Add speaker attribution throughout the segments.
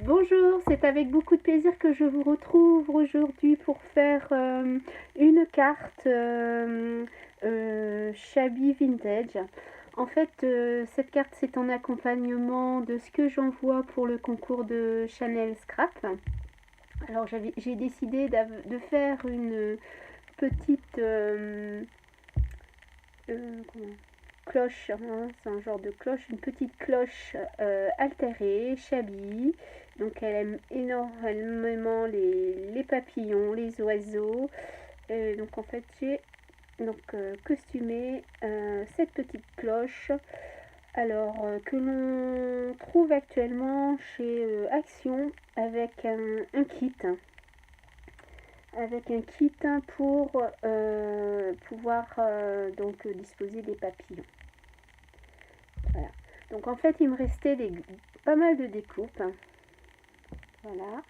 Speaker 1: Bonjour, c'est avec beaucoup de plaisir que je vous retrouve aujourd'hui pour faire une carte Shabby Vintage. En fait, cette carte c'est en accompagnement de ce que j'envoie pour le concours de Chanel Scrap. Alors j'ai décidé de faire une petite comment cloche, hein, c'est un genre de cloche, une petite cloche altérée, Shabby. Donc elle aime énormément les papillons, les oiseaux. Donc en fait j'ai costumé cette petite cloche. Alors que l'on trouve actuellement chez Action avec un kit. Avec un kit pour pouvoir donc disposer des papillons. Voilà. Donc en fait il me restait pas mal de découpes. Voilà.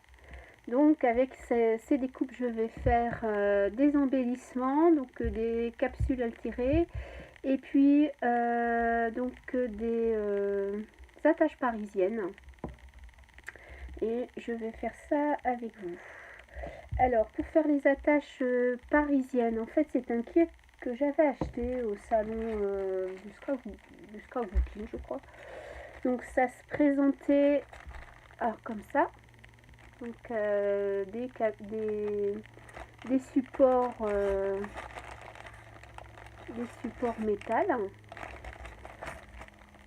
Speaker 1: Donc avec ces découpes je vais faire des embellissements, donc des capsules altérées et puis donc des attaches parisiennes. Et je vais faire ça avec vous. Alors pour faire les attaches parisiennes, en fait c'est un kit que j'avais acheté au salon du Scrapbooking, je crois. Donc ça se présentait comme ça. Donc des supports métal.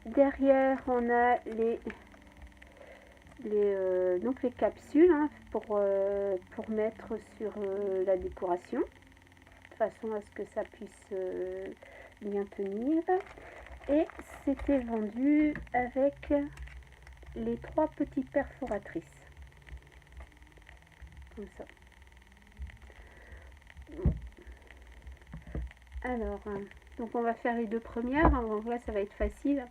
Speaker 1: Derrière on a donc les capsules hein, pour mettre sur la décoration, de façon à ce que ça puisse bien tenir. Et c'était vendu avec les 3 petites perforatrices, comme ça. Alors, donc on va faire les 2 premières, on voit ça va être facile.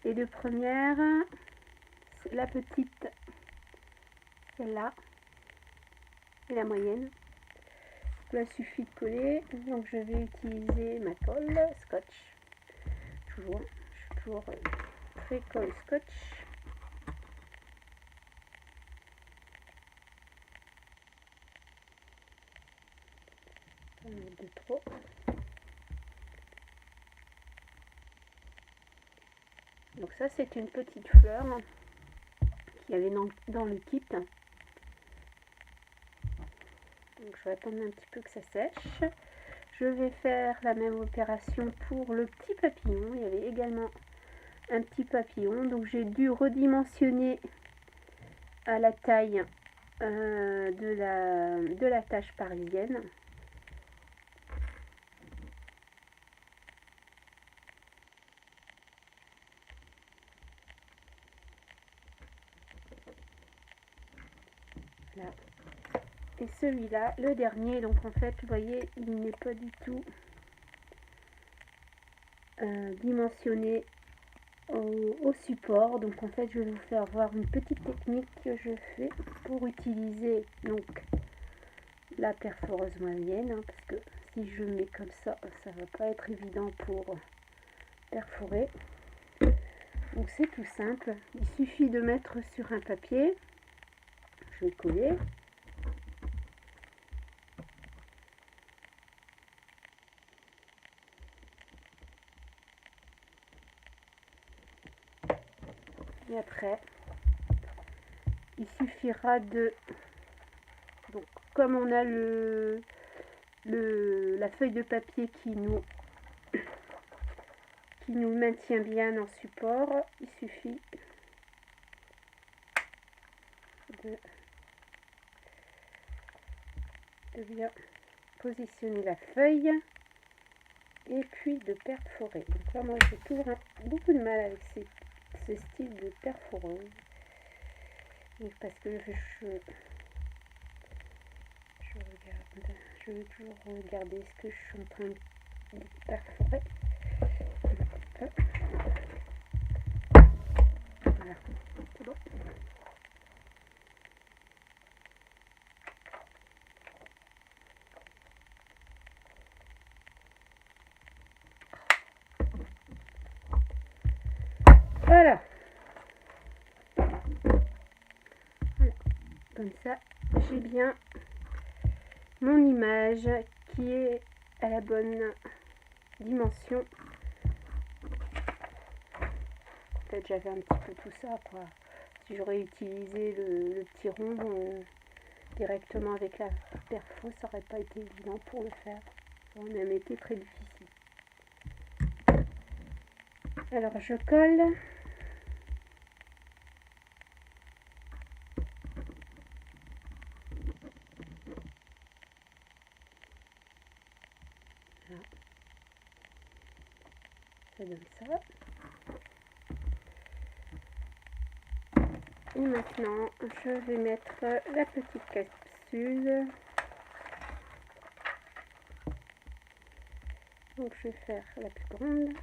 Speaker 1: Les 2 premières, la petite, celle-là, et la moyenne. Là, suffit de coller, donc je vais utiliser ma colle scotch. Je suis toujours très colle scotch. On va mettre de trop. Donc ça c'est une petite fleur qu'il y avait dans le kit. Donc je vais attendre un petit peu que ça sèche. Je vais faire la même opération pour le petit papillon. Il y avait également un petit papillon. Donc j'ai dû redimensionner à la taille de la tache parisienne. Voilà. Et celui-là, le dernier, donc en fait, vous voyez, il n'est pas du tout dimensionné au support. Donc en fait, je vais vous faire voir une petite technique que je fais pour utiliser donc la perforeuse moyenne, hein, parce que si je mets comme ça va pas être évident pour perforer. Donc c'est tout simple, il suffit de mettre sur un papier, je vais coller. Et après, il suffira de... Donc, comme on a la feuille de papier qui nous maintient bien en support, il suffit de bien positionner la feuille et puis de perforer. Donc là, moi, j'ai toujours beaucoup de mal avec ce style de perforeuse. Parce que je veux toujours regarder ce que je suis en train de perforer. Voilà, c'est bon. Voilà. Comme ça, j'ai bien mon image qui est à la bonne dimension. En fait, j'avais un petit peu tout ça, quoi. Si j'aurais utilisé le petit rond directement avec la perfo, ça aurait pas été évident pour le faire. Ça aurait même été très difficile. Alors, je colle. Voilà. Ça donne ça. Et maintenant, je vais mettre la petite capsule. Donc, je vais faire la plus grande.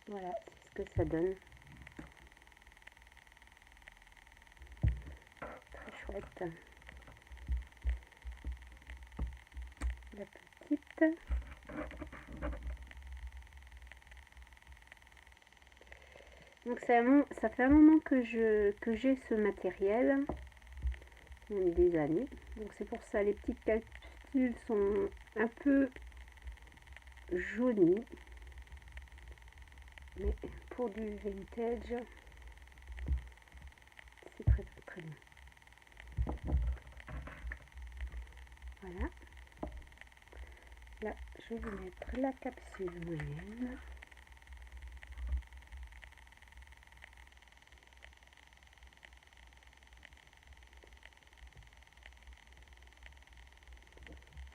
Speaker 1: Voilà, c'est ce que ça donne. Très chouette. La petite. Donc ça fait un moment que j'ai ce matériel, même des années. Donc c'est pour ça les petites capsules sont un peu jaunies. Mais pour du vintage, c'est très très très bien. Voilà. Là, je vais mettre la capsule moyenne.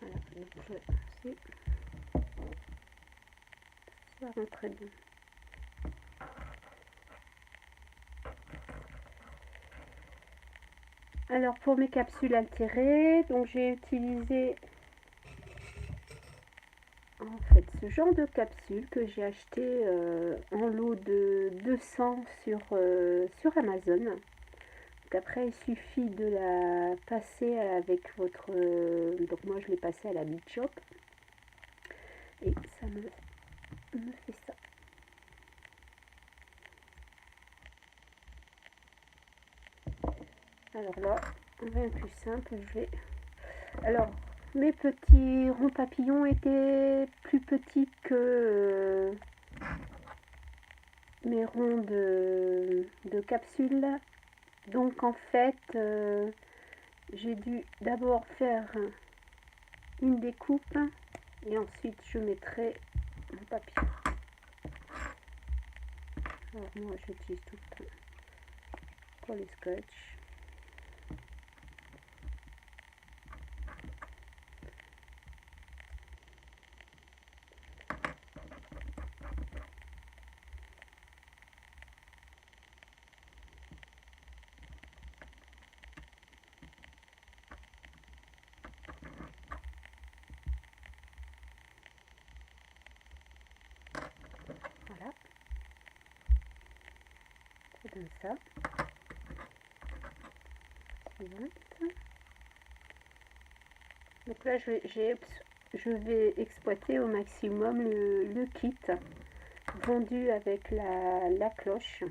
Speaker 1: Voilà, donc ça rentre très bien. Alors pour mes capsules altérées, donc j'ai utilisé en fait ce genre de capsule que j'ai acheté en lot de 200 sur Amazon. Donc après il suffit de la passer avec votre donc moi je l'ai passé à la Big Shop et ça me fait ça. Alors là on va un plus simple, je vais alors mes petits ronds papillons étaient plus petits que mes ronds de capsule. Donc en fait, j'ai dû d'abord faire une découpe et ensuite je mettrai mon papillon. Alors moi j'utilise tout le temps colle scotch. Voilà, ça donne ça. Suivante. Donc là je vais exploiter au maximum le kit vendu avec la cloche.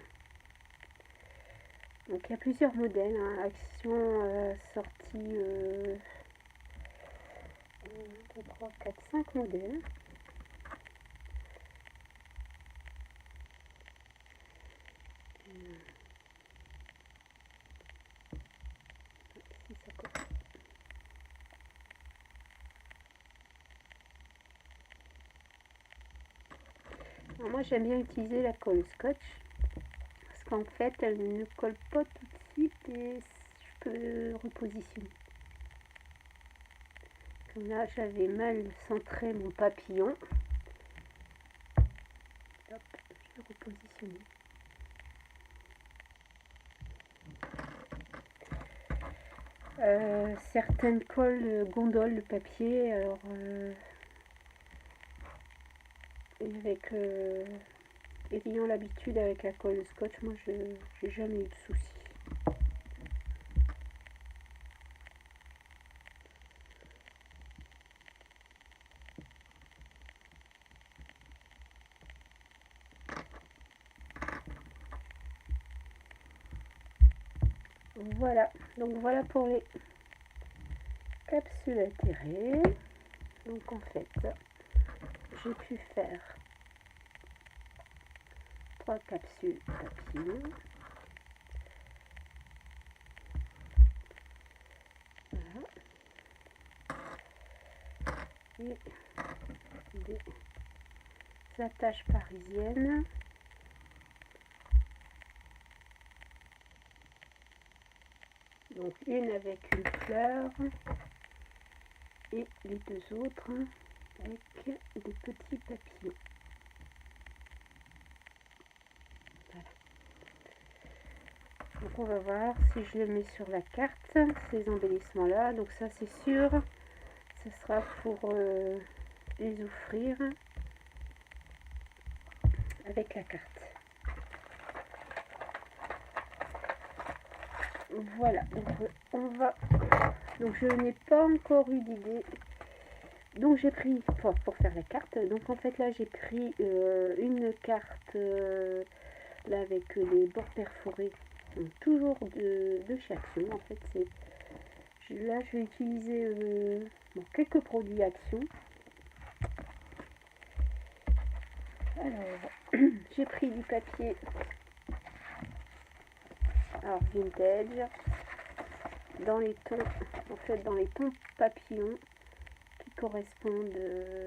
Speaker 1: Donc il y a plusieurs modèles, hein. Action sortie 1, 2, 3, 4, 5 modèles. Si ça colle. Alors moi j'aime bien utiliser la colle scotch parce qu'en fait elle ne colle pas tout de suite et je peux repositionner. Comme là j'avais mal centré mon papillon. Hop, je vais repositionner. Certaines colles gondolent le papier, alors avec ayant l'habitude avec la colle scotch, moi, j'ai jamais eu de soucis. Voilà, donc voilà pour les capsules attirées. Donc en fait, j'ai pu faire 3 capsules papillons. Voilà. Et des attaches parisiennes. Donc une avec une fleur et les 2 autres avec des petits papillons. Voilà. Donc on va voir si je le mets sur la carte, ces embellissements là. Donc ça c'est sûr, ce sera pour les offrir avec la carte. Voilà, donc on va. Donc je n'ai pas encore eu d'idée. Donc j'ai pris pour faire la carte. Donc en fait là j'ai pris une carte là avec les bords perforés. Donc, toujours de chez Action. En fait c'est là je vais utiliser bon, quelques produits Action. Alors j'ai pris du papier. Alors vintage. Dans les tons, en fait dans les tons papillons qui correspondent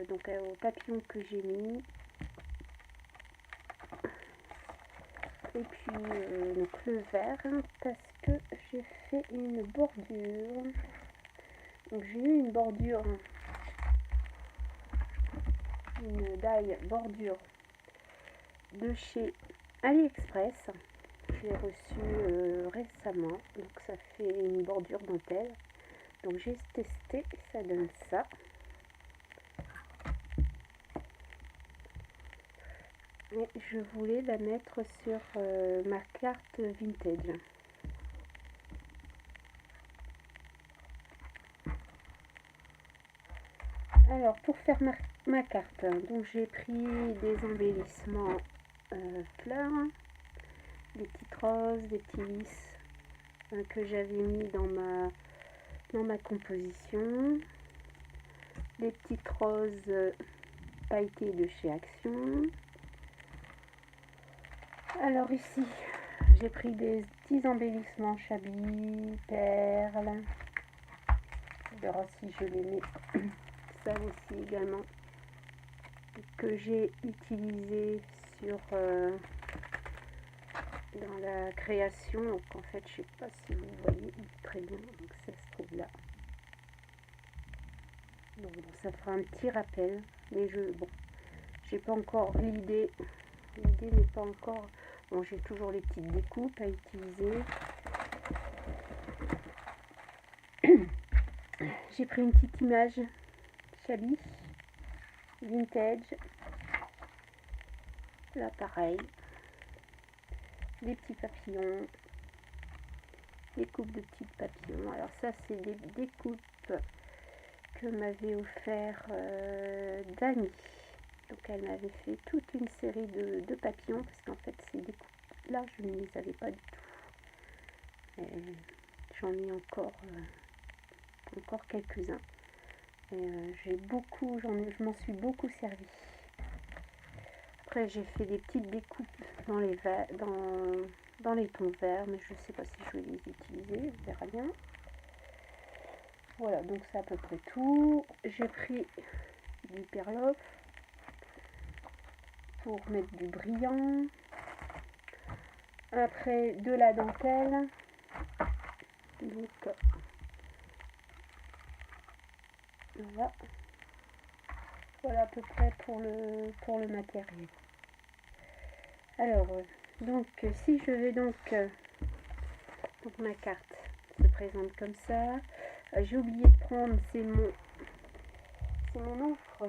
Speaker 1: donc aux papillons que j'ai mis. Et puis donc le vert parce que j'ai fait une bordure. Donc j'ai eu une bordure, une die bordure de chez AliExpress. Je l'ai reçue récemment, donc ça fait une bordure dentelle. Donc j'ai testé, ça donne ça. Et je voulais la mettre sur ma carte vintage. Alors pour faire ma carte, donc j'ai pris des embellissements fleurs, des petites roses, des petits lys que j'avais mis dans ma composition, des petites roses pailletées de chez Action. Alors ici j'ai pris des petits embellissements chablis, perles. On verra si je les mets. Ça aussi également que j'ai utilisé sur dans la création. Donc en fait je sais pas si vous voyez très bien, donc ça se trouve là. Donc bon, ça fera un petit rappel, mais bon, j'ai pas encore l'idée n'est pas encore. Bon, j'ai toujours les petites découpes à utiliser. J'ai pris une petite image chablis vintage. Là pareil, des petits papillons, des coupes de petits papillons. Alors ça c'est des découpes que m'avait offert Dani. Donc elle m'avait fait toute une série de papillons parce qu'en fait ces découpes là je ne les avais pas du tout. J'en ai encore quelques-uns. J'ai beaucoup, je m'en suis beaucoup servi. Après j'ai fait des petites découpes dans les dans les tons verts, mais je ne sais pas si je vais les utiliser, on verra bien. Voilà, donc c'est à peu près tout. J'ai pris du perloff pour mettre du brillant. Après de la dentelle. Donc voilà à peu près pour le matériel. Alors donc si je vais donc ma carte se présente comme ça. J'ai oublié de prendre, c'est mon offre.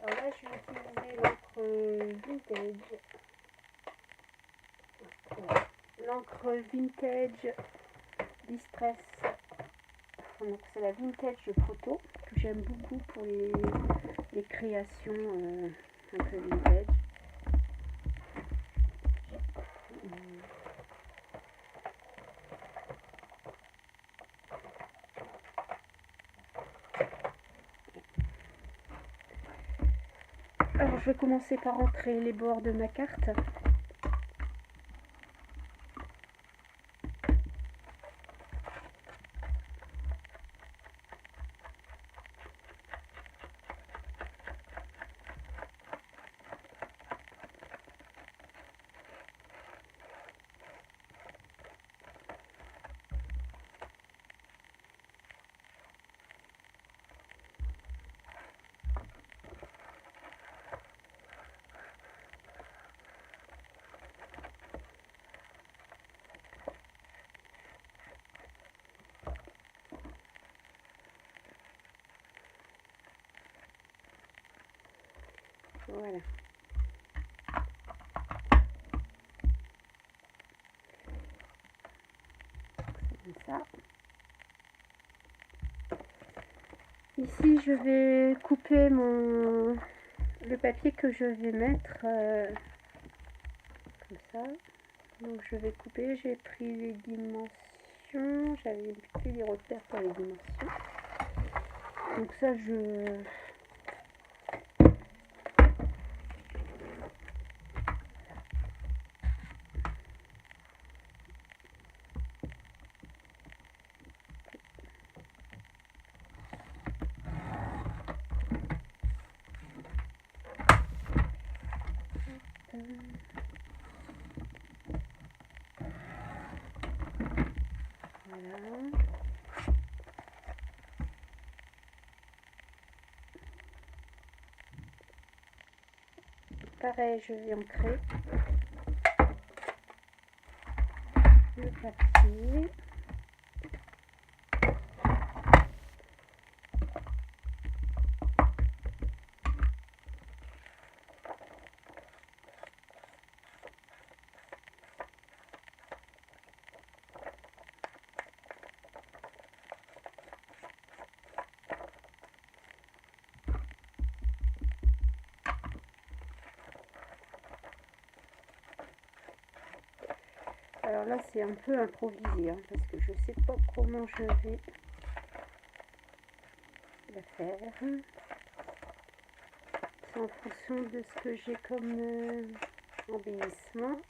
Speaker 1: Alors là je vais utiliser l'encre vintage. L'encre vintage Distress. Donc c'est la vintage photo que j'aime beaucoup pour les créations un peu vintage. je vais commencer par entrer les bords de ma carte. Voilà. Comme ça. Ici, je vais couper le papier que je vais mettre comme ça. Donc, je vais couper. J'ai pris les dimensions. J'avais pris les repères pour les dimensions. Donc ça, voilà. Pareil, je vais ancrer le papier. Alors là, c'est un peu improvisé, hein, parce que je sais pas comment je vais la faire. C'est en fonction de ce que j'ai comme embellissement.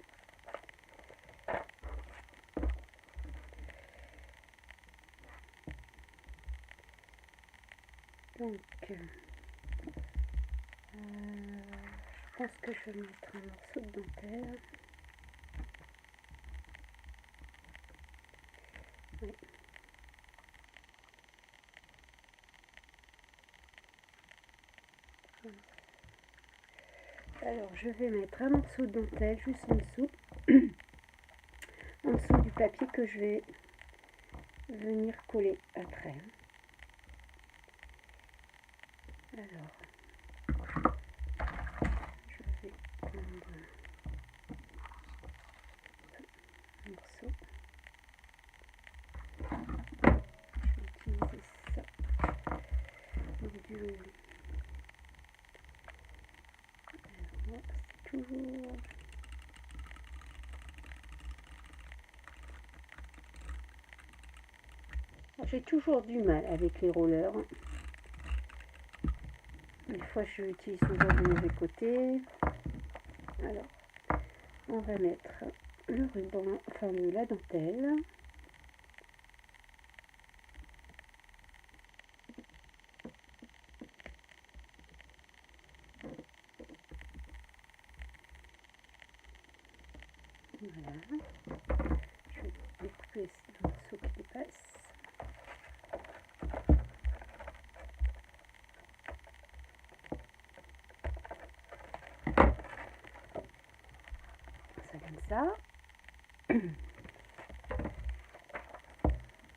Speaker 1: Donc, je pense que je vais mettre un morceau de dentelle. Oui. Alors, je vais mettre un morceau de dentelle juste en dessous, en dessous du papier que je vais venir coller après. Alors, je vais prendre un morceau. Je vais utiliser ça. Alors, c'est toujours... J'ai toujours du mal avec les rollers. Des fois, je l'utilise toujours du mauvais côté. Alors, on va mettre le ruban, enfin la dentelle. Voilà. Je vais découper ce morceau qui dépasse. Ça comme ça.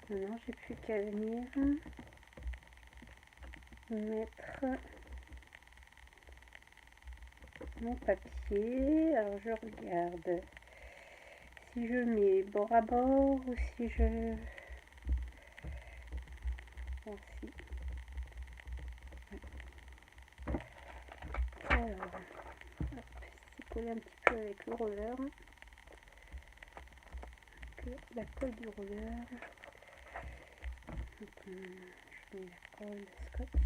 Speaker 1: Maintenant, j'ai plus qu'à venir mettre mon papier. Alors, je regarde si je mets bord à bord ou si je... Voici. Alors, c'est collé un petit peu avec le roller. Que la colle du roller. Donc, je mets la colle scotch.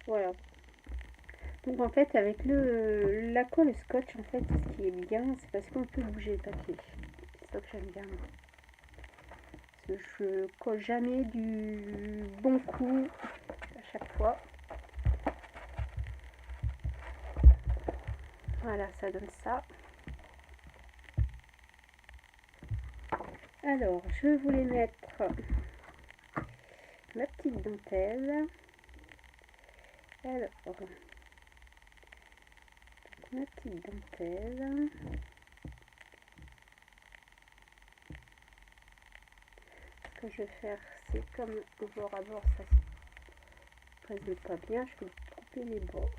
Speaker 1: Voilà. Donc en fait avec la colle scotch, en fait ce qui est bien, c'est parce qu'on peut bouger le papier. C'est ça que j'aime bien. Parce que je colle jamais du bon coup à chaque fois. Voilà, ça donne ça. Alors, je voulais mettre ma petite dentelle. Alors, ma petite dentelle. Ce que je vais faire, c'est comme au bord à bord, ça se présente pas bien, je vais couper les bords.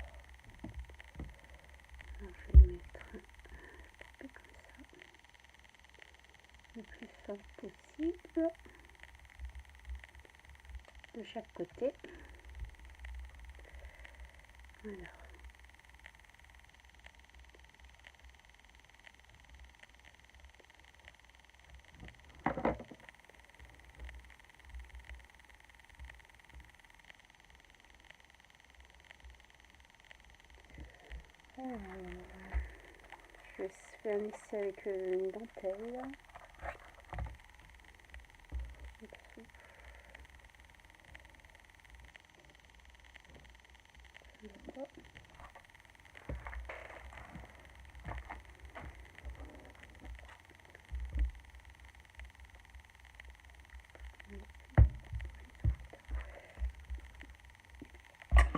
Speaker 1: Alors, je vais mettre un peu comme ça, le plus simple possible, de chaque côté. Voilà. Je vais lisser avec une dentelle.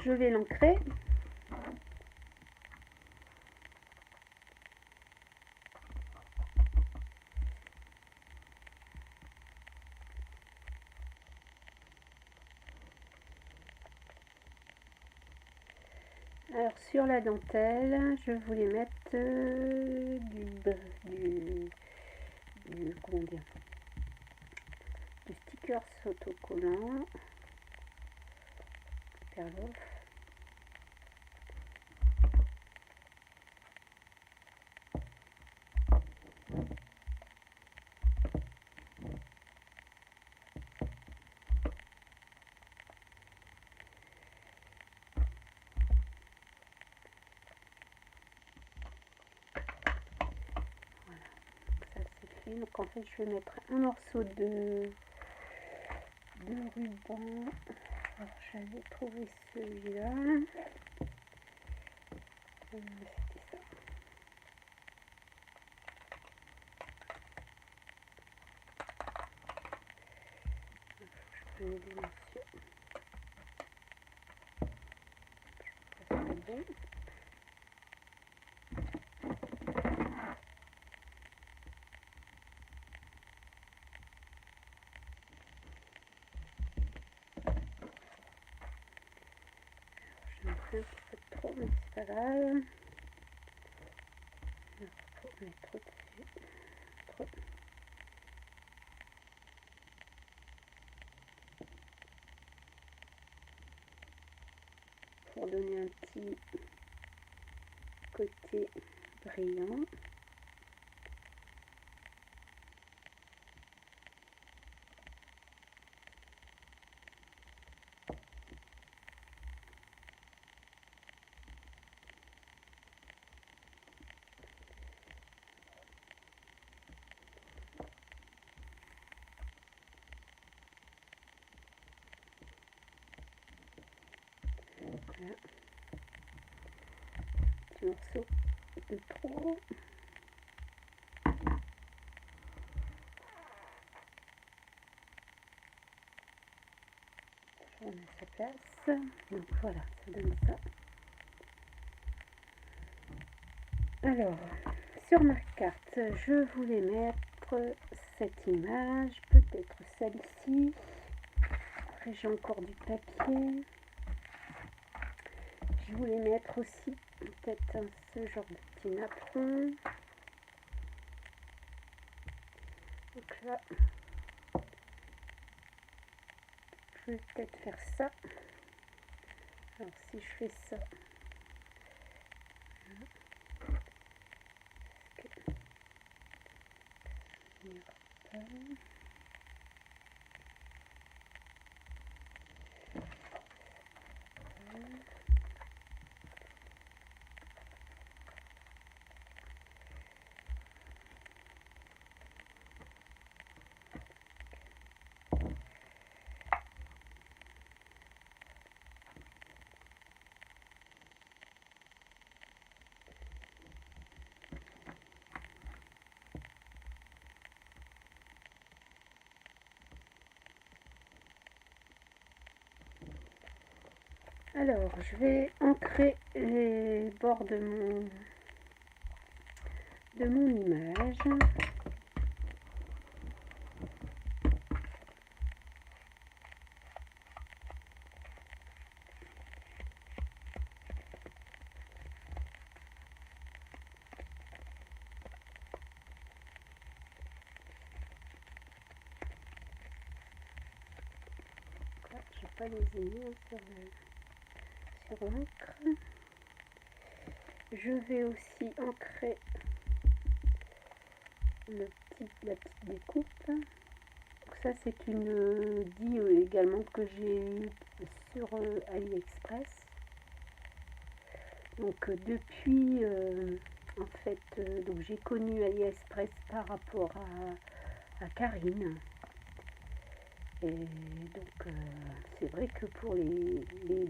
Speaker 1: Je vais l'ancrer. Alors sur la dentelle, je voulais mettre comment dire, du sticker autocollant, Perloff. Donc en fait je vais mettre un morceau de ruban. Alors j'avais trouvé celui-là. C'était ça. Je prends les dimensions. Ça serait bon. J'en ai pris un petit peu trop, mais c'est pas grave. On est trop dessus. Trop. Pour donner un petit côté brillant. Voilà. Petit morceau de trop. Je remets sa place. Donc voilà, ça donne ça. Alors, sur ma carte, je voulais mettre cette image, peut-être celle-ci. Après, j'ai encore du papier. Je voulais mettre aussi peut-être ce genre de petit napperon. Donc là, je vais peut-être faire ça. Alors si je fais ça, Alors, je vais ancrer les bords de mon image. Je n'ai pas les aimants sur l'encre. Je vais aussi ancrer la petite découpe. Donc ça c'est une die également que j'ai eu sur AliExpress. Donc depuis en fait donc j'ai connu AliExpress par rapport à Karine. Et donc c'est vrai que pour les die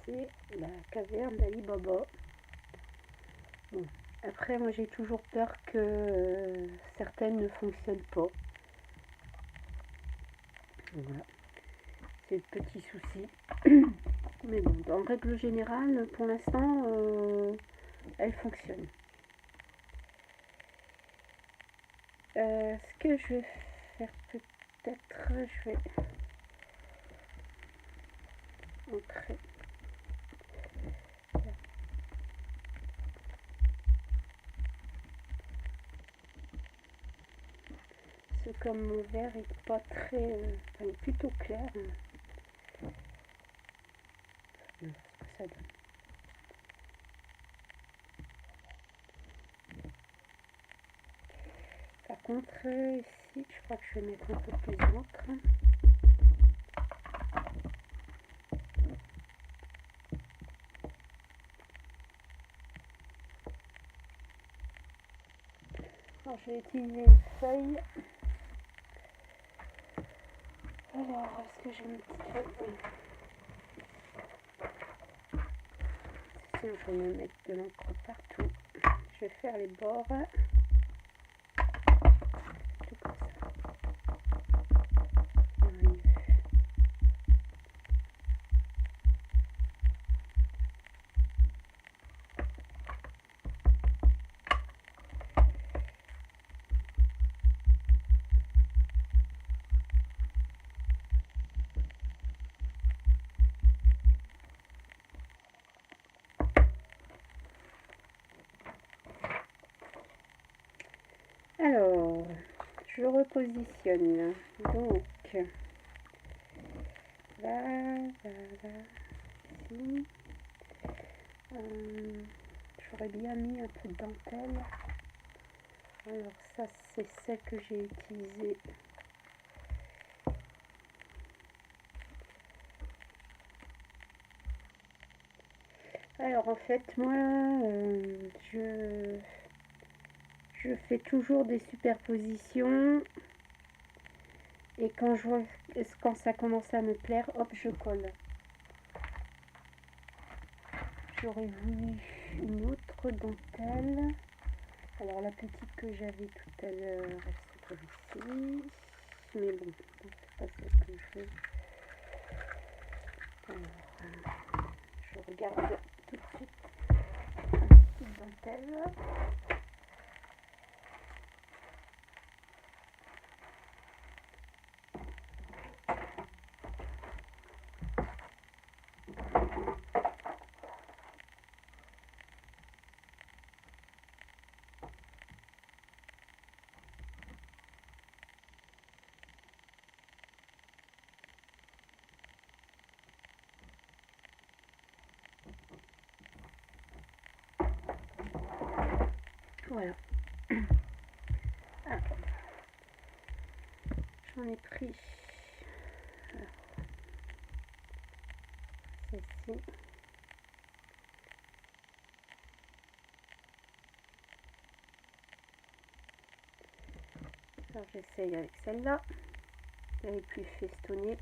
Speaker 1: c'est la caverne d'Ali Baba. Bon. Après, moi j'ai toujours peur que certaines ne fonctionnent pas. Voilà, c'est le petit souci. Mais bon, en règle générale, pour l'instant, elle fonctionne. Ce que je vais faire peut-être, je vais ancrer. C'est comme mon verre est pas très, enfin, plutôt clair. Ce que ça donne. Par contre, ici, je crois que je vais mettre un peu plus d'encre. Alors, je vais utiliser une feuille. Alors, est-ce que j'ai une petite feuille? Sinon, je vais me mettre de l'encre partout. Je vais faire les bords. Tout comme ça. Alors, je repositionne. Donc, là, ici. J'aurais bien mis un peu de dentelle. Alors ça, c'est celle que j'ai utilisée. Alors en fait, moi, je fais toujours des superpositions. Et quand je vois, quand ça commence à me plaire, hop, je colle. J'aurais voulu une autre dentelle. Alors la petite que j'avais tout à l'heure, elle se trouve ici. Mais bon, c'est pas ce que je veux. Alors, je regarde tout de suite une petite dentelle. Voilà. Alors, j'en ai pris celle-ci. Alors j'essaye avec celle-là. Elle est plus festonnée.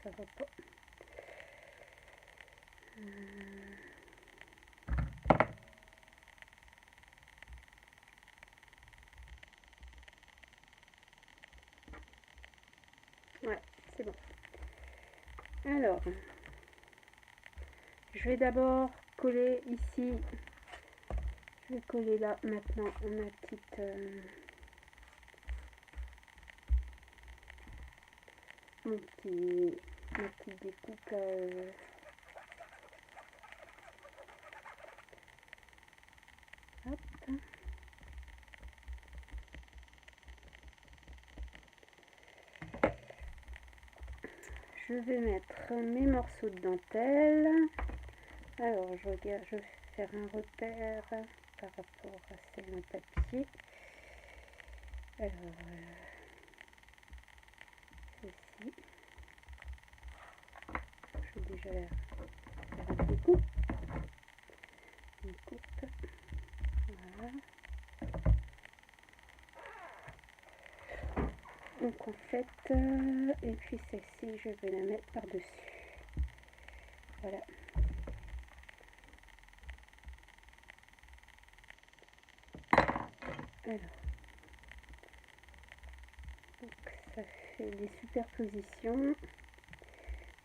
Speaker 1: Ça va pas. Ouais, c'est bon. Alors, je vais d'abord coller ici. Je vais coller là maintenant ma petite ma petite découpe. Hop. Je vais mettre mes morceaux de dentelle. Alors, je regarde, je vais faire un repère par rapport à celle en papier. Alors, ceci. Je vais déjà faire un découpe. Une coupe. Voilà. Donc en fait, et puis celle-ci, je vais la mettre par-dessus. Voilà. Alors, donc ça fait des superpositions.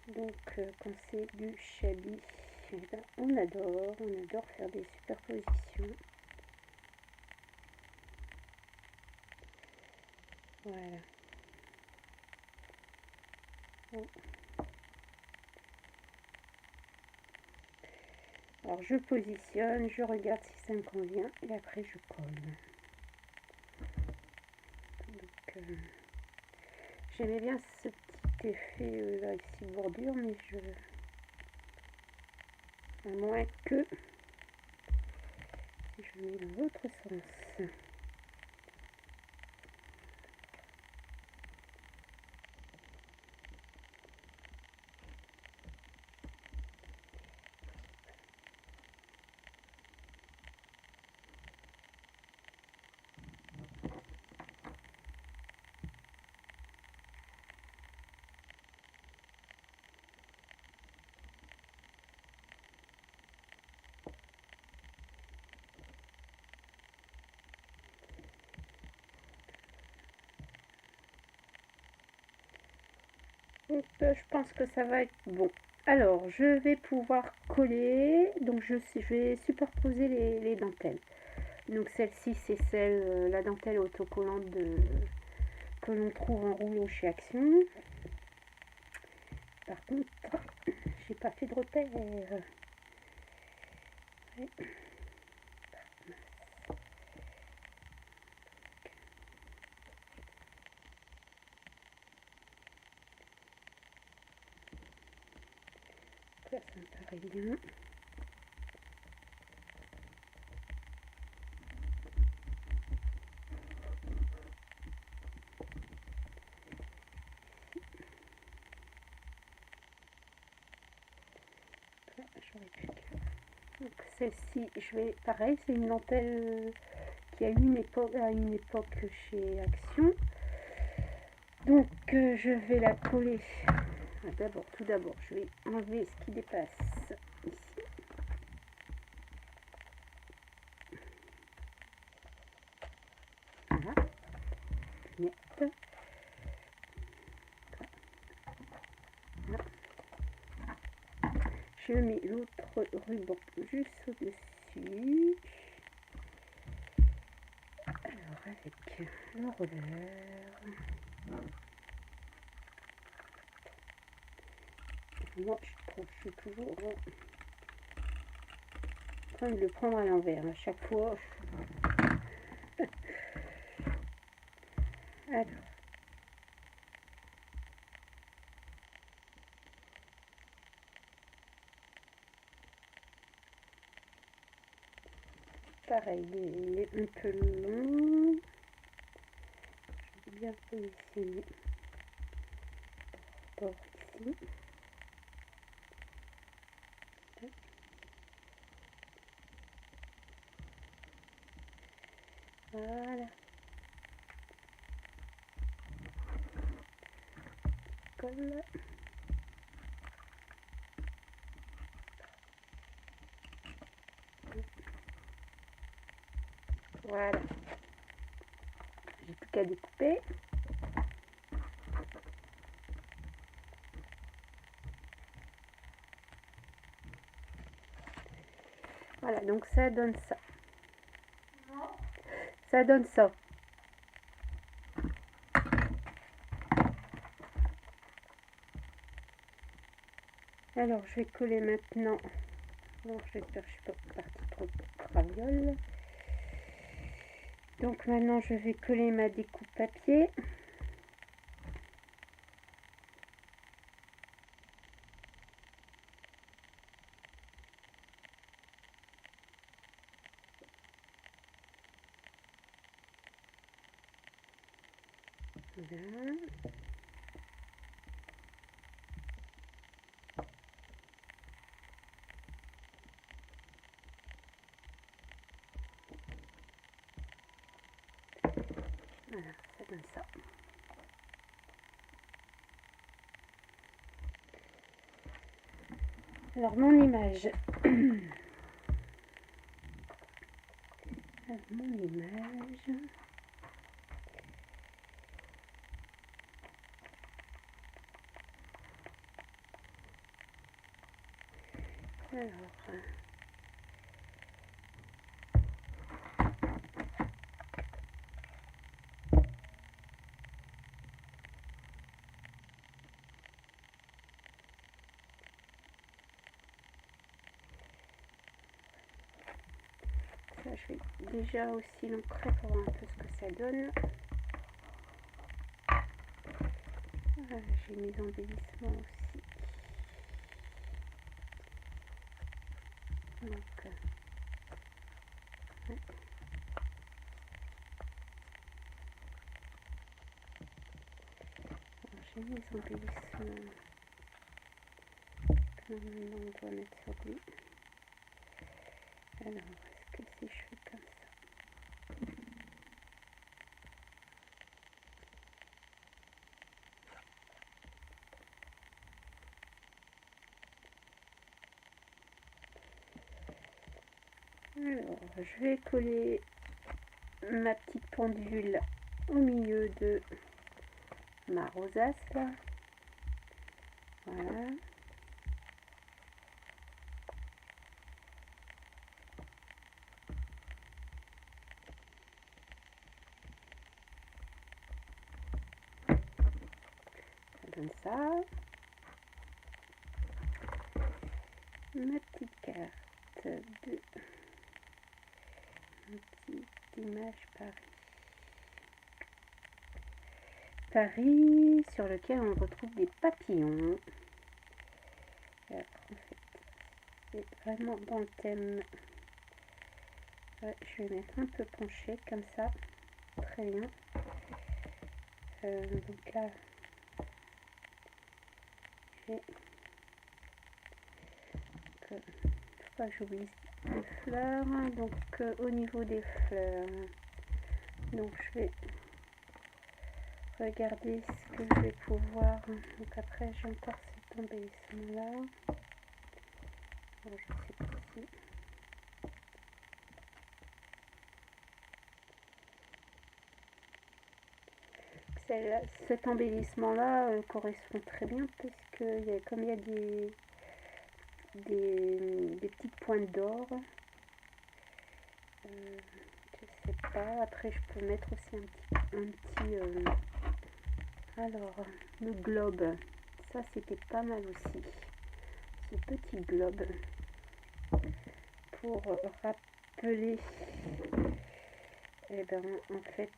Speaker 1: Donc quand c'est du shabby, eh ben, on adore faire des superpositions. Voilà. Bon. Alors je positionne, je regarde si ça me convient et après je colle. Donc j'aimais bien ce petit effet là ici bordure, mais à moins que si je mets dans l'autre sens. Donc, je pense que ça va être bon. Alors, je vais pouvoir coller. Donc, je vais superposer les dentelles. Donc, celle-ci, c'est la dentelle autocollante que l'on trouve en rouleau chez Action. Par contre, j'ai pas fait de repère. Ouais. Là, ça me paraît bien. Donc celle-ci, je vais pareil, c'est une dentelle qui a eu à une époque chez Action. Donc je vais la coller. Tout d'abord, je vais enlever ce qui dépasse ici. Voilà. Net. Voilà. Je mets l'autre ruban juste au-dessus. Alors avec le roller. Moi je trouve que je suis toujours en train de le prendre à l'envers à chaque fois. Alors. Pareil, il est un peu long. Je vais bien positionner par rapport ici. Voilà. Colle. Voilà. J'ai plus qu'à découper. Voilà, donc ça donne ça. Ça donne ça. Alors, je vais coller maintenant. Alors, j'espère que je suis pas partie trop traviole. Donc maintenant, je vais coller ma découpe papier. Voilà. Voilà, ça donne ça. Alors, mon image. Alors, mon image. Alors, ça, je vais déjà aussi l'ancrer pour voir un peu ce que ça donne. Voilà, j'ai mes embellissements aussi. Donc, ouais. Alors, j'ai mes embellissements. Normalement, on doit mettre sur lui. Alors, est-ce que si je fais comme ça? Alors, je vais coller ma petite pendule au milieu de ma rosace là. Voilà. Ça donne ça. Ma petite carte de ma petite image Paris. Paris sur lequel on retrouve des papillons. Alors, en fait, c'est vraiment dans le thème. Ouais, je vais mettre un peu penché comme ça. Très bien. Donc là, j'ai faut pas que j'oublie les fleurs. Donc au niveau des fleurs, donc je vais regarder ce que je vais pouvoir. Donc après j'ai encore cet embellissement là. Alors, je sais pas si cet embellissement là correspond très bien puisque comme il y a des petites pointes d'or. Je sais pas, après je peux mettre aussi un petit alors le globe, ça c'était pas mal aussi, ce petit globe pour rappeler et ben en fait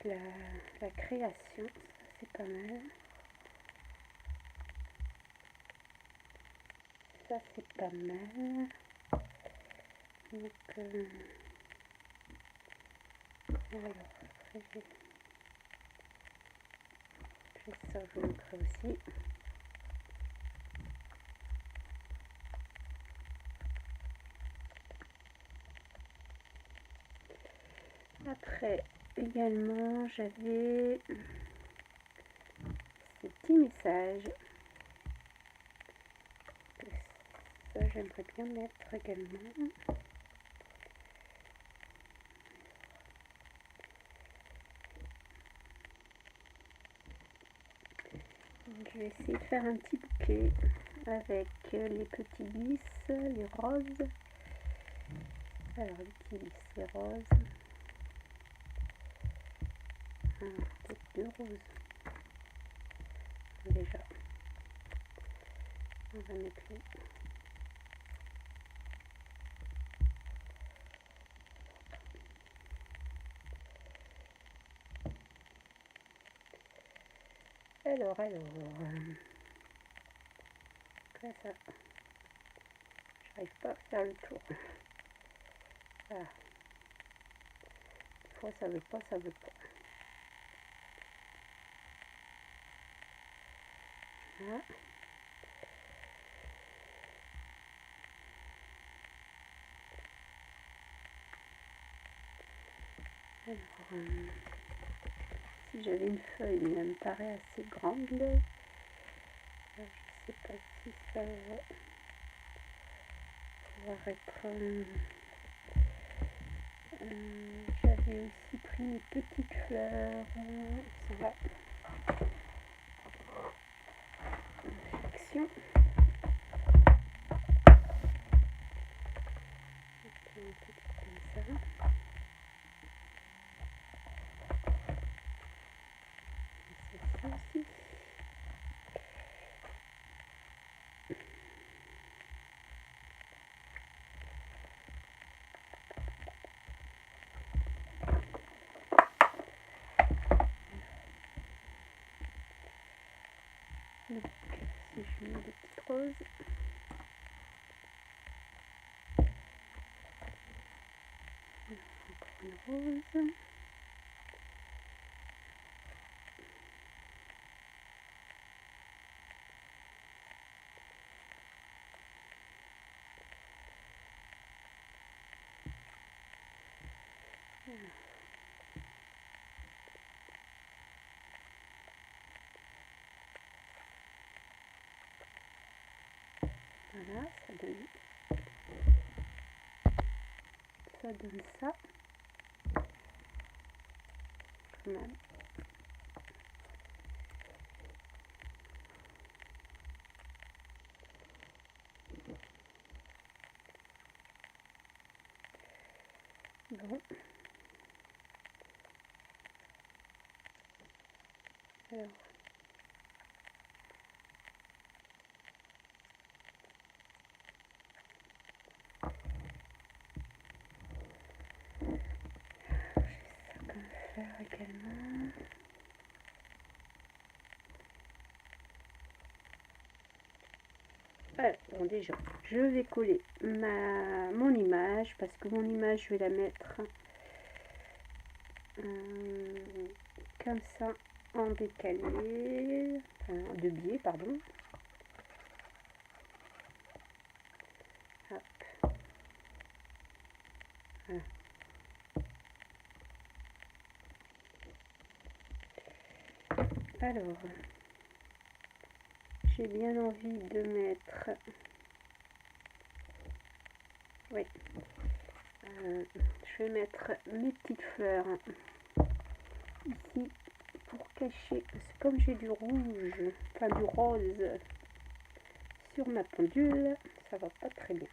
Speaker 1: la création, ça c'est pas mal, ça c'est pas mal. Donc alors après j'ai ça, je vous montrerai aussi. Après également j'avais ce petit message, ça j'aimerais bien mettre également. vais essayer de faire un petit bouquet avec les petits lys, les roses. Alors les petits lys, les roses. Peut-être 2 roses. Déjà. On va mettre les... Alors, là, ça, j'arrive pas à faire le tour. Voilà. Des fois, ça veut pas, ça veut pas. Voilà. Alors, si j'avais une feuille, mais elle me paraît assez grande. Je sais pas si ça va pouvoir être... j'avais aussi pris mes petites fleurs. Ça va. Action. Comme ça. C'est ça aussi. Donc, si je mets des petites roses. Encore une rose. Voilà, ça donne ça. Quand même. Bon. Alors. J'ai ça comme fleur également. Alors, bon, déjà, je vais coller mon image, parce que mon image, je vais la mettre comme ça, en décalé, enfin, de biais, pardon. Hop. Voilà. Alors, j'ai bien envie de mettre... Oui. Je vais mettre mes petites fleurs ici pour cacher, parce que comme j'ai du rouge, enfin du rose sur ma pendule, ça va pas très bien.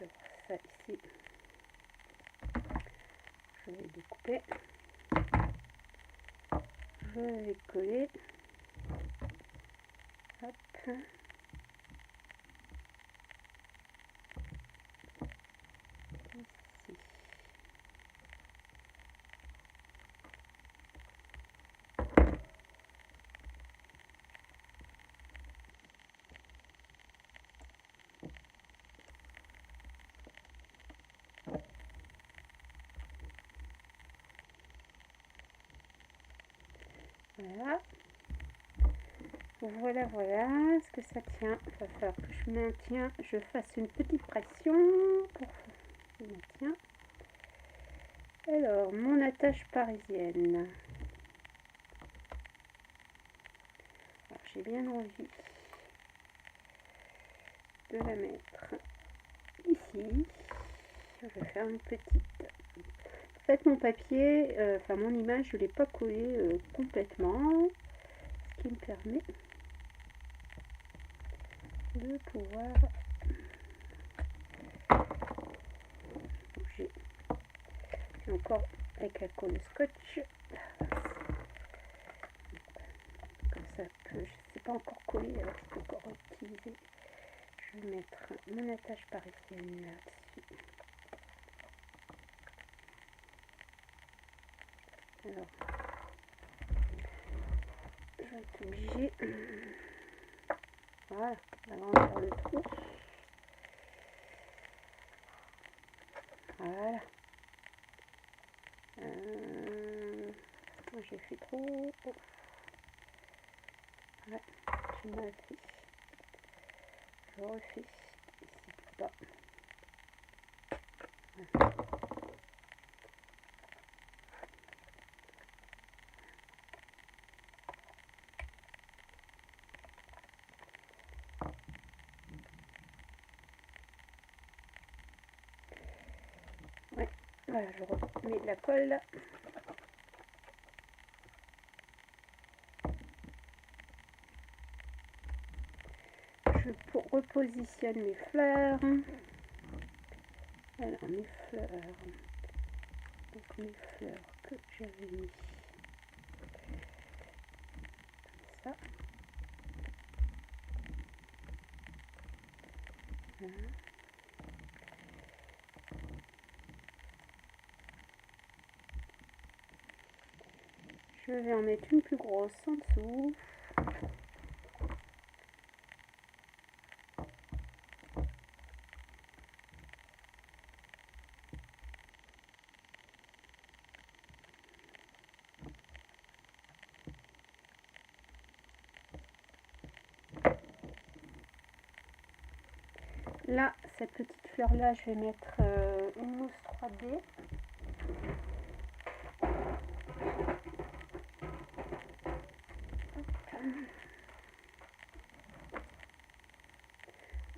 Speaker 1: Alors ça ici, je vais découper, je vais coller, hop. Ici. Voilà. Voilà ce que ça tient. Il va falloir que je maintiens, je fasse une petite pression pour le maintien. Alors, mon attache parisienne. J'ai bien envie de la mettre ici. Je vais faire une petite. En fait, mon papier, enfin mon image, je ne l'ai pas collé complètement, ce qui me permet de pouvoir bouger. J'ai encore avec la colle scotch. Comme ça peut, c'est pas encore collé, alors je peux encore utiliser. Je vais mettre mon attache parisienne là-dessus. Alors, je vais être obligée. Voilà, d'agrandir le trou. Voilà. J'ai fait trop. Ouais, j'ai mal fait. Je refais ici tout bas. Voilà. Ouais, voilà, je remets de la colle. Je repositionne mes fleurs. Alors mes fleurs. Donc mes fleurs que j'avais mis comme ça. Voilà. Je vais en mettre une plus grosse en dessous. Là, cette petite fleur là, je vais mettre une mousse 3D.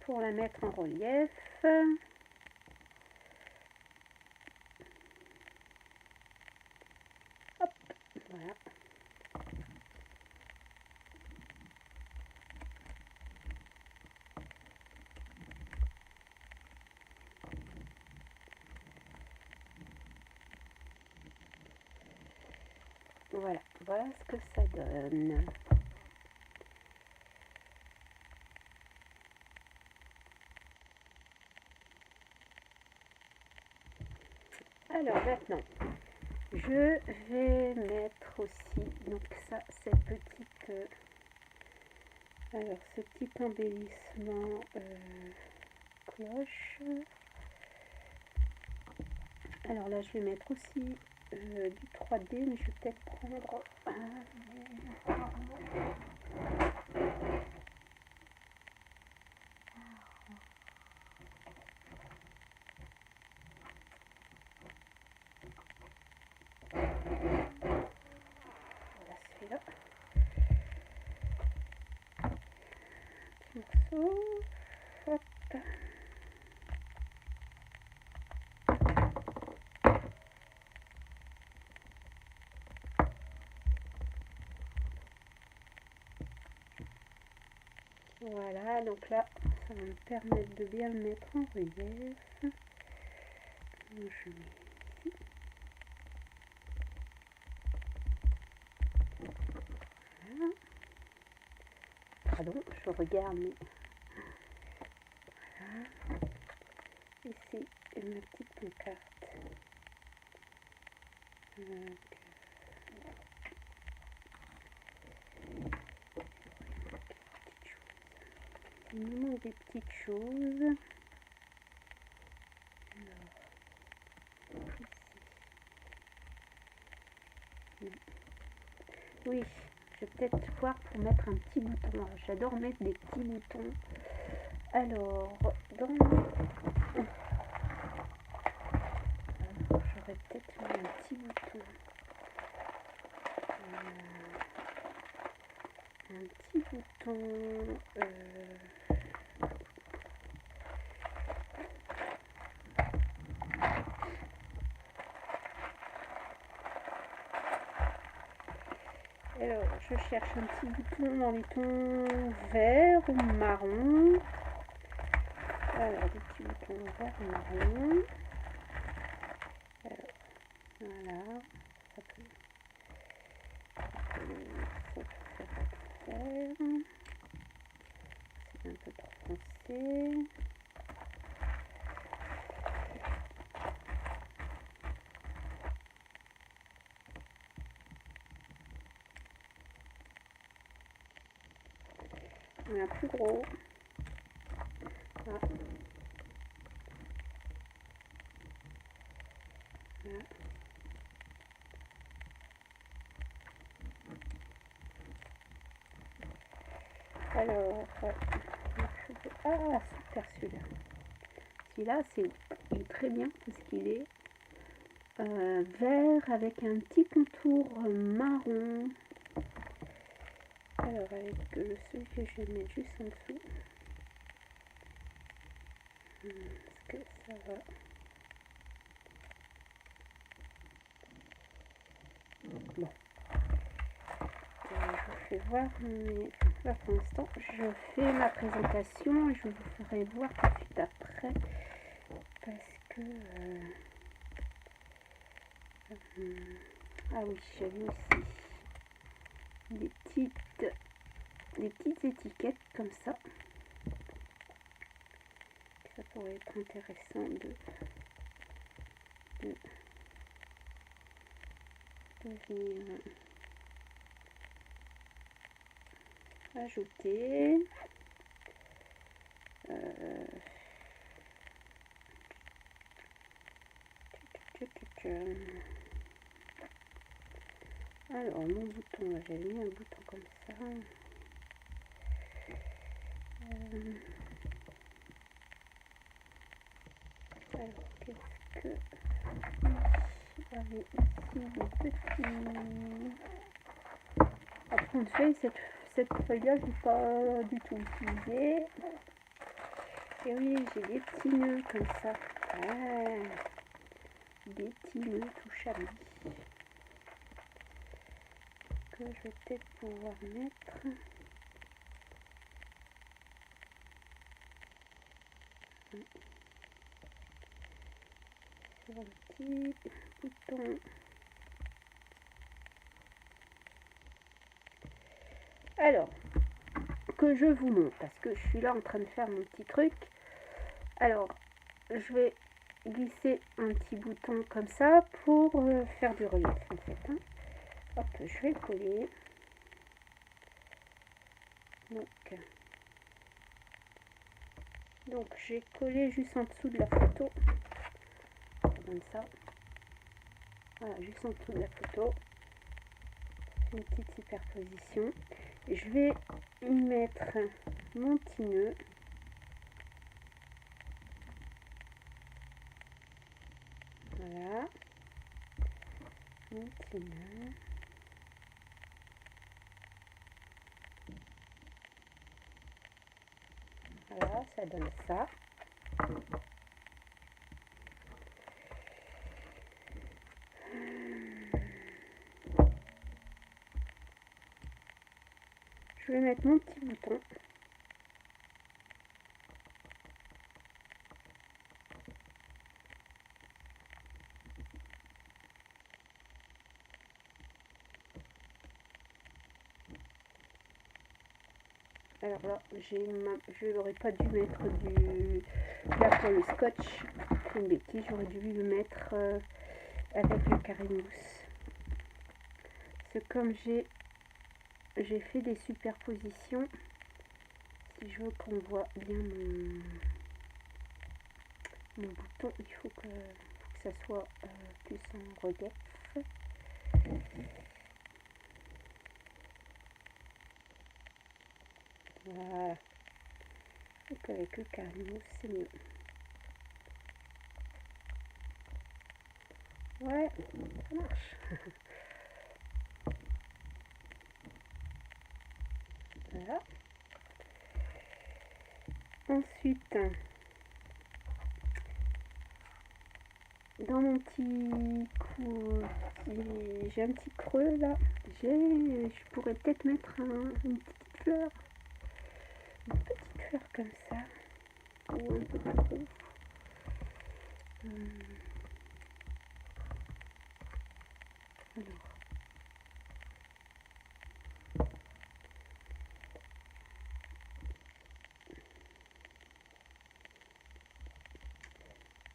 Speaker 1: Pour la mettre en relief. Hop, voilà. Voilà, voilà ce que ça donne. Alors maintenant, je vais mettre aussi, donc ça, cette petite, alors ce petit embellissement cloche. Alors là, je vais mettre aussi du 3D, mais je vais peut-être prendre voilà celui-là. Petit morceau. Hop. Voilà, donc là, ça va me permettre de bien le mettre en relief. Donc, je mets ici. Voilà. Pardon, je regarde, mais voilà. Ici, ma petite pancarte. Il nous manque des petites choses. Alors, ici. Oui, je vais peut-être voir pour mettre un petit bouton. J'adore mettre des petits boutons. Alors, j'aurais peut-être mis un petit bouton. Un petit bouton. Alors, je cherche un petit bouton dans les tons vert ou marron. Alors, des petits boutons vert ou marron. Alors, voilà. Ça peut faire. C'est un peu trop foncé. On a un plus gros. Ah. Voilà. Alors, ah, super celui-là. Celui-là, il est très bien parce qu'il est vert avec un petit contour marron. Alors, avec celui que je vais mettre juste en dessous. Est-ce que ça va? Bon. Je vous fais voir, mais là pour l'instant, je fais ma présentation et je vous ferai voir tout de suite après. Parce que... ah oui, j'avais aussi des petites étiquettes comme ça. Ça pourrait être intéressant de venir ajouter. Alors, mon bouton, j'ai mis un bouton comme ça. Alors, qu'est-ce que... J'avais ici des petits... Après, une feuille, cette feuille-là, je n'ai pas du tout utilisée. Et oui, j'ai des petits nœuds comme ça. Ah, des petits nœuds tout charmés. Que je vais peut-être pouvoir mettre... sur le petit bouton. Alors, que je vous montre, parce que je suis là en train de faire mon petit truc. Alors, je vais glisser un petit bouton comme ça pour faire du relief en fait. Hein. Hop, je vais le coller. Donc j'ai collé juste en dessous de la photo. Comme ça. Voilà, juste en dessous de la photo. Une petite superposition. Et je vais y mettre mon petit nœud. Voilà. Mon petit nœud. Voilà, ça donne ça. Je vais mettre mon petit bouton. Alors là, je n'aurais pas dû mettre là pour le scotch. C'est une bêtise, j'aurais dû le mettre avec le carré mousse. Parce que comme j'ai fait des superpositions, si je veux qu'on voit bien mon bouton, il faut que ça soit plus en relief. Voilà. Donc avec le carré mousse, c'est mieux. Ouais, ça marche. Voilà. Ensuite, dans mon petit coup, j'ai un petit creux là, je pourrais peut-être mettre une petite fleur comme ça, ou un peu plus gros. Alors,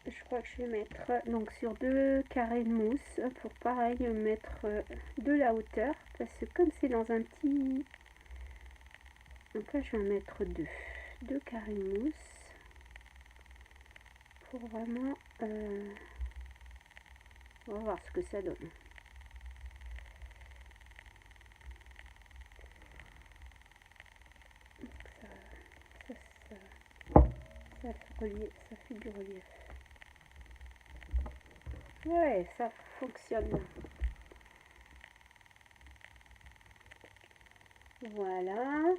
Speaker 1: je crois que je vais mettre donc sur 2 carrés de mousse pour pareil mettre de la hauteur, parce que comme c'est dans un petit, donc là je vais en mettre 2 carrés de mousse pour vraiment on va voir ce que ça donne. Ça fait du relief. Ouais, ça fonctionne. Voilà.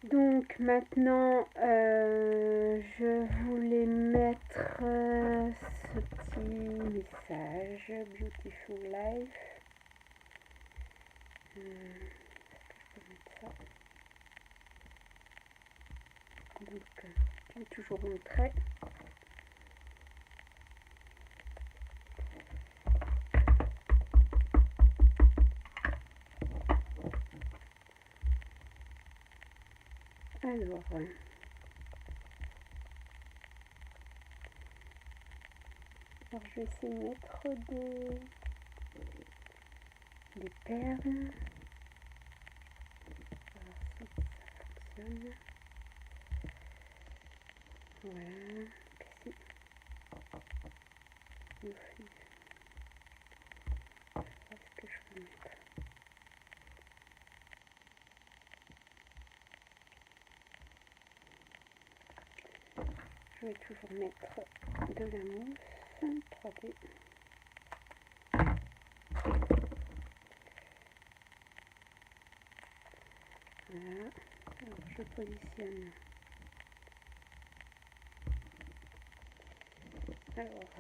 Speaker 1: Donc maintenant, je voulais mettre ce petit message, Beautiful Life. Est-ce que je peux mettre ça? Donc, j'ai toujours mon trait. Alors, je vais essayer de mettre des perles. Alors si ça fonctionne. Voilà. Qu'est-ce que je peux mettre? Je vais toujours mettre de la mousse 3D. Voilà. Alors je positionne. Alors,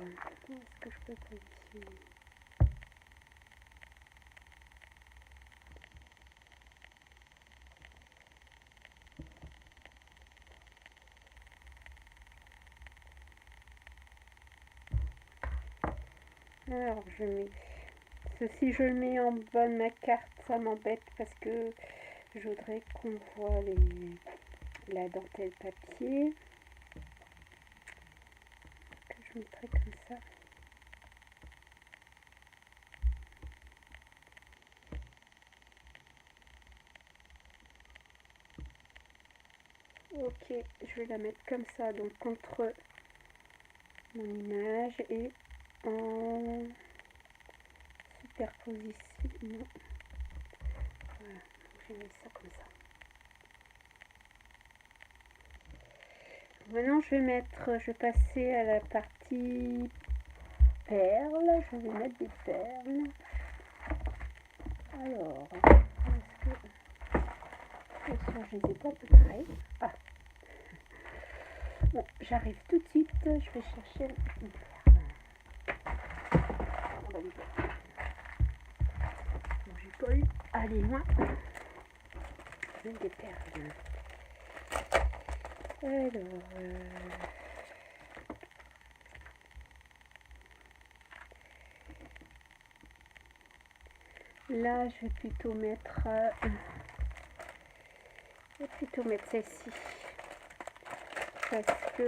Speaker 1: où est-ce que je peux positionner? Alors, je mets ceci, je le mets en bas de ma carte, ça m'embête parce que je voudrais qu'on voit la dentelle papier. Que je mettrai comme ça. Ok, je vais la mettre comme ça, donc contre mon image et en superposition. Voilà, je vais mettre ça comme ça. Maintenant je vais passer à la partie perles. Je vais mettre des perles. Alors, est-ce que je les ai pas préparées? Ah, bon, j'arrive tout de suite. Je vais chercher une perle. Bon, j'ai pas eu à aller loin. Avec des perles. Alors, là, je vais plutôt mettre celle-ci. Parce que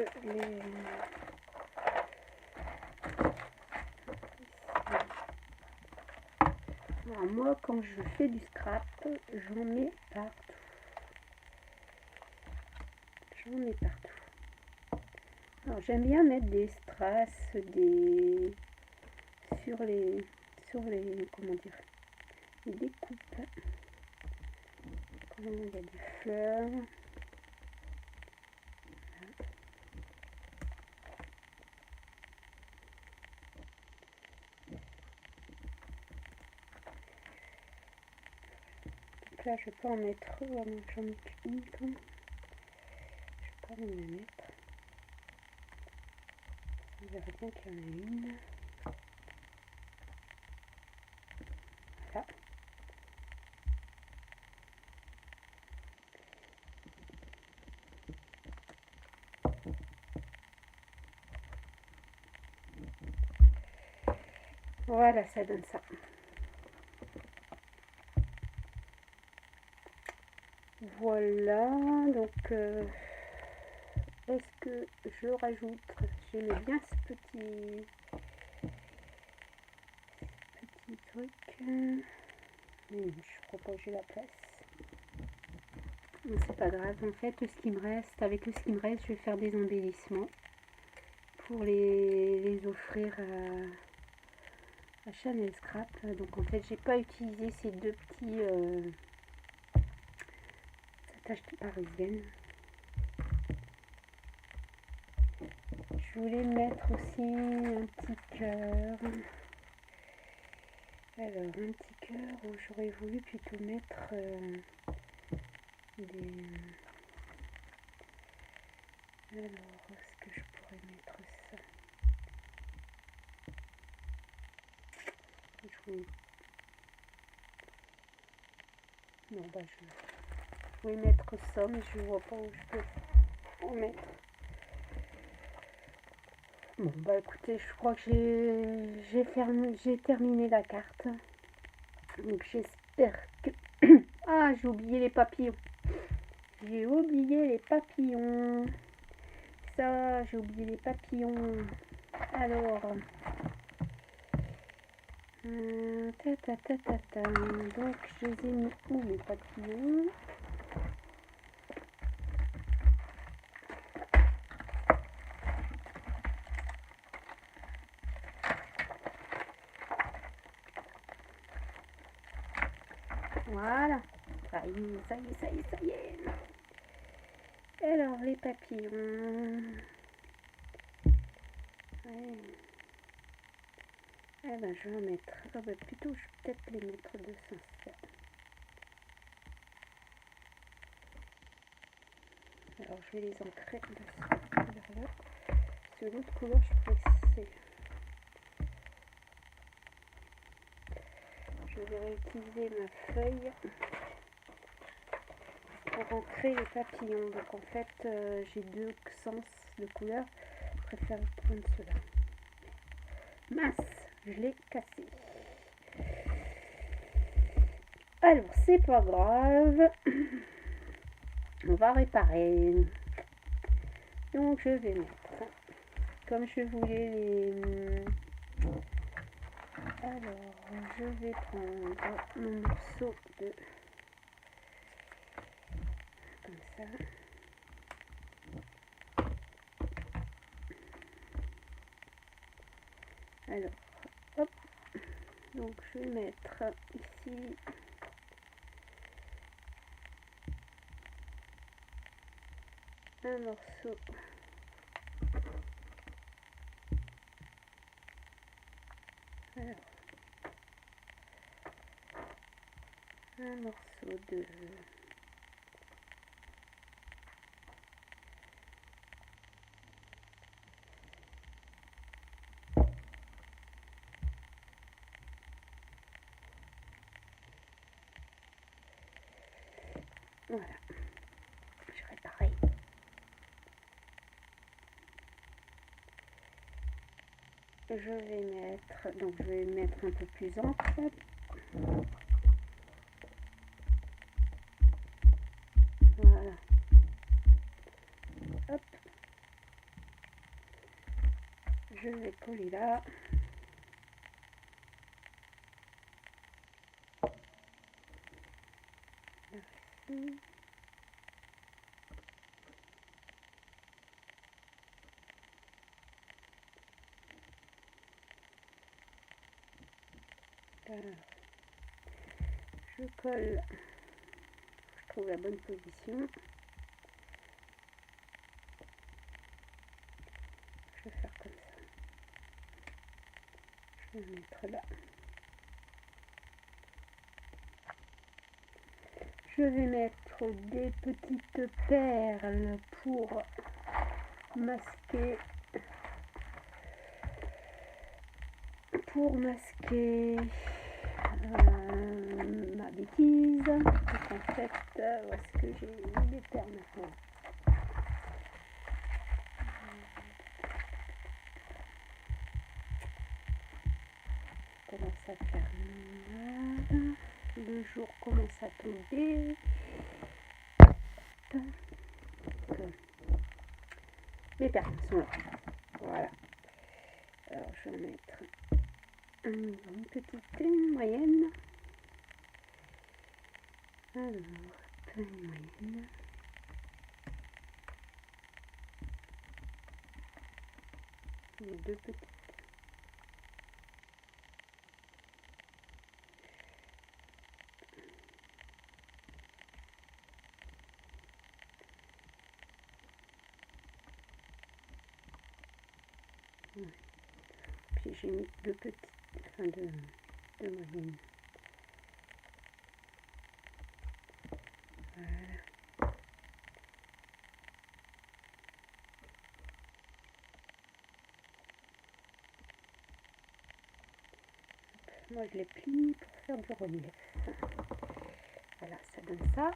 Speaker 1: alors, moi, quand je fais du scrap, j'en mets partout. Alors, j'aime bien mettre des strass, sur les comment dire, les découpes. Quand il y a des fleurs. Donc là, je peux en mettre, j'en ai qu'une. Je vais pas me la mettre. verrai bien qu'il y en a une. Voilà. Voilà, ça donne ça. Voilà, donc est-ce que je rajoute, j'aimais bien ce petit truc, mais je crois pas que j'ai la place. C'est pas grave, en fait, ce qui me reste, avec ce qui me reste, je vais faire des embellissements pour les offrir à Chanel Scrap. Donc en fait, j'ai pas utilisé ces deux petits attaches parisiennes. Je voulais mettre aussi un petit cœur. Alors, un petit cœur où j'aurais voulu plutôt mettre des... Alors, est-ce que je pourrais mettre ça? Non, bah je vais mettre ça, mais je vois pas où je peux en mettre. Bon, bah écoutez, je crois que j'ai terminé la carte. Donc j'espère que... Ah, j'ai oublié les papillons. J'ai oublié les papillons. Ça, j'ai oublié les papillons. Alors... Donc je les ai mis où les papillons? Voilà. Ça y est, ça y est, ça y est, ça y est. Alors les papillons. Ouais. Eh ben je vais en mettre. Ah ben plutôt je vais peut-être les mettre de sens. Alors je vais les ancrer de cette couleur-là. De l'autre couleur je crois que c'est. Je vais réutiliser ma feuille pour ancrer les papillons. Donc en fait j'ai deux sens de couleur. Je préfère prendre cela. Mince, je l'ai cassé. Alors c'est pas grave. On va réparer. Donc je vais mettre, comme je voulais les... Alors je vais prendre mon morceau de... Comme ça. Alors, hop. Donc je vais mettre ici... un morceau alors, un morceau de voilà, je réparais. Je vais mettre, donc je vais mettre un peu plus encre. Voilà. Hop. Je vais coller là. Merci. Alors, je colle, je trouve la bonne position. Je vais faire comme ça. Je vais mettre là. Je vais mettre des petites perles pour masquer pour masquer ma bêtise. Donc en fait, où est-ce que j'ai mis les termes maintenant? Commence à faire noir. Le jour commence à tomber. Les termes sont là. Voilà. Alors je vais mettre une petite, une moyenne. Alors, une moyenne. Les deux petites. Ouais. Puis j'ai mis deux petites, enfin deux moyennes. Voilà. Moi je les plie pour faire du relief. Voilà, ça donne ça.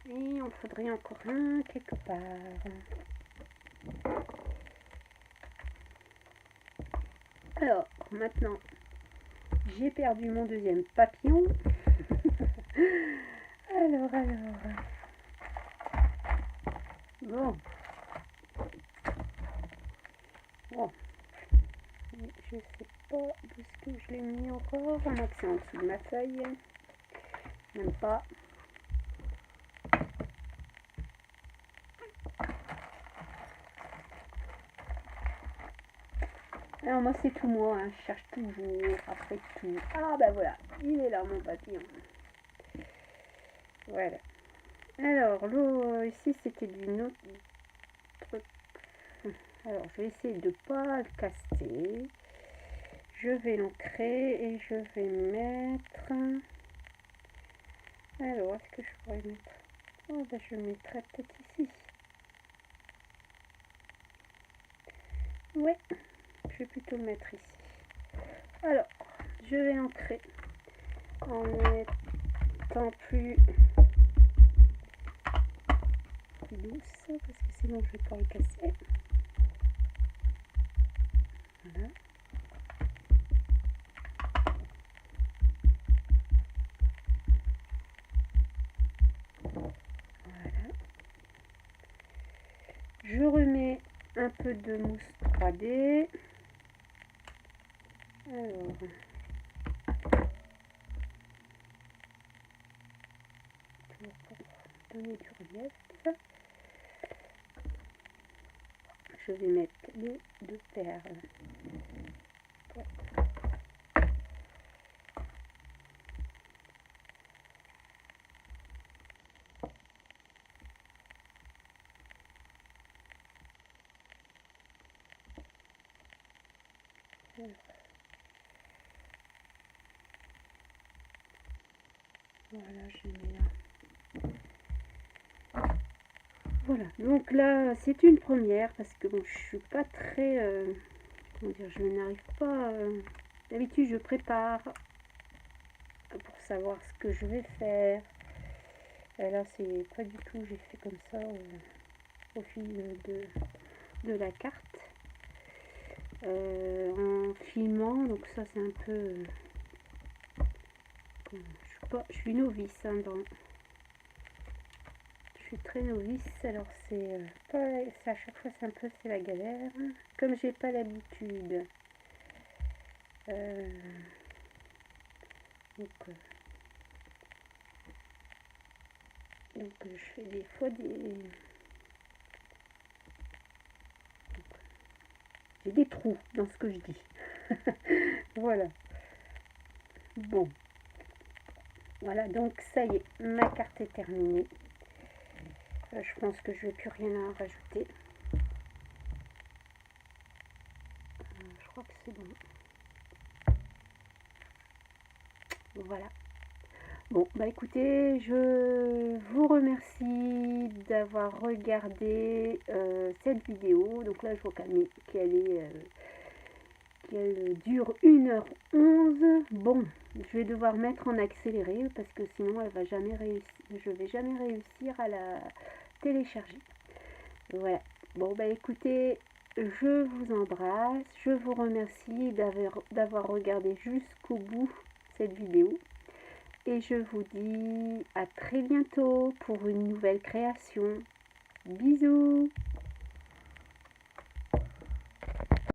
Speaker 1: Et on faudrait encore un quelque part. Alors, maintenant, j'ai perdu mon deuxième papillon. alors. Bon. Je sais pas où est-ce que je l'ai mis encore. Un accent en dessous de ma feuille. Même pas. Alors moi c'est tout moi, hein. Je cherche toujours après tout. Ah bah voilà, il est là mon papillon. Voilà. Alors l'eau ici c'était d'une autre truc. Alors je vais essayer de pas le casser. Je vais l'ancrer et je vais mettre. Alors est-ce que je pourrais mettre? Oh bah je le mettrai peut-être ici. Ouais. Je vais plutôt le mettre ici. Alors, je vais ancrer en étant plus douce parce que sinon je vais pas le casser. Voilà. Voilà. Je remets un peu de mousse 3D. Alors. Pour donner du relief. Je vais mettre les deux perles. Voilà, je mets là. Voilà, donc là c'est une première parce que bon, je suis pas très, comment dire, je n'arrive pas. D'habitude, je prépare pour savoir ce que je vais faire. Là, c'est pas du tout. J'ai fait comme ça au fil de la carte. En filmant, donc ça c'est un peu je suis novice hein, je suis très novice, alors c'est pas à chaque fois c'est la galère comme j'ai pas l'habitude donc je fais des fois j'ai des trous dans ce que je dis. Voilà. Bon. Voilà, donc ça y est, ma carte est terminée. Je pense que je n'ai plus rien à rajouter. Je crois que c'est bon. Voilà. Bon, bah écoutez, je vous remercie d'avoir regardé cette vidéo. Donc là, je vois qu'elle qu'elle dure 1h11. Bon, je vais devoir mettre en accéléré parce que sinon elle va jamais réussir. Je vais jamais réussir à la télécharger. Voilà. Bon bah écoutez, je vous embrasse. Je vous remercie d'avoir regardé jusqu'au bout cette vidéo. Et je vous dis à très bientôt pour une nouvelle création. Bisous!